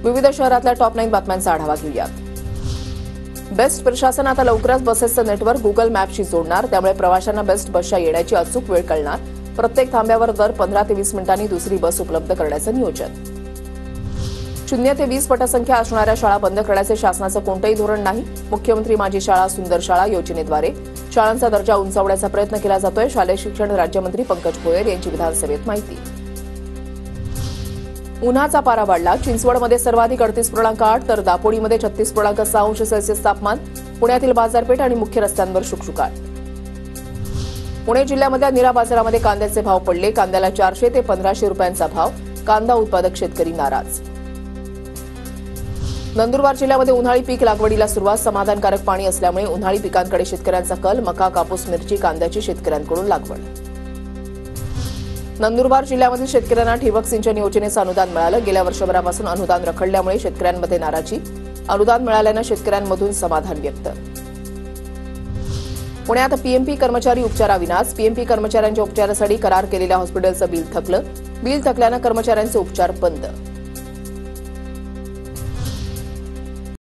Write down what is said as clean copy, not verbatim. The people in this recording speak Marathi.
विविध शहरातल्या टॉप 9 बातम्यांचा आढावा घेऊयात। बेस्ट प्रशासन आता लवकरच बसेसचं नेटवर्क गुगल मॅपशी जोडणार, त्यामुळे प्रवाशांना बेस्ट बसच्या येण्याची अचूक वेळ कळणार। प्रत्येक थांब्यावर दर 15 ते 20 मिनिटांनी दुसरी बस उपलब्ध करण्याचं नियोजन। 0 ते 20 पटसंख्या असणाऱ्या शाळा बंद करण्याचे शासनाचं कोणतेही धोरण नाही। मुख्यमंत्री माझी शाळा सुंदर शाळा योजनेद्वारे शाळांचा दर्जा उंचावण्याचा प्रयत्न केला जातोय। शालेय शिक्षण राज्यमंत्री पंकज भोयर यांची विधानसभेत माहिती। उन्हाचा पारा वाढला। चिंचवडमध्ये सर्वाधिक 38.8 तर दापोडीमध्ये 36.6 अंश सेल्सिअस तापमान। पुण्यातील बाजारपेठ आणि मुख्य रस्त्यांवर शुकशुकाट। पुणे जिल्ह्यामधल्या नीरा बाजारामध्ये कांद्याचे भाव पडले। कांद्याला 400 ते 1500 रुपयांचा भाव। कांदा उत्पादक शेतकरी नाराज। नंदुरबार जिल्ह्यामध्ये उन्हाळी पीक लागवडीला सुरुवात। समाधानकारक पाणी असल्यामुळे उन्हाळी पिकांकडे शेतकऱ्यांचा कल। मका, कापूस, मिरची, कांद्याची शेतकऱ्यांकडून लागवड। नंदुरबार जिल्ह्यामधील शेतकऱ्यांना ठिबक सिंचन योजनेचं अनुदान मिळालं। गेल्या वर्षभरापासून अनुदान रखडल्यामुळे शेतकऱ्यांमध्ये नाराजी। अनुदान मिळाल्यानं शेतकऱ्यांमधून समाधान व्यक्त। पुण्यात पीएमपी कर्मचारी उपचाराविनाच। पीएमपी कर्मचाऱ्यांच्या उपचारासाठी करार केलेल्या हॉस्पिटलचं बिल थकलं। बिल थकल्यानं कर्मचाऱ्यांचे उपचार बंद।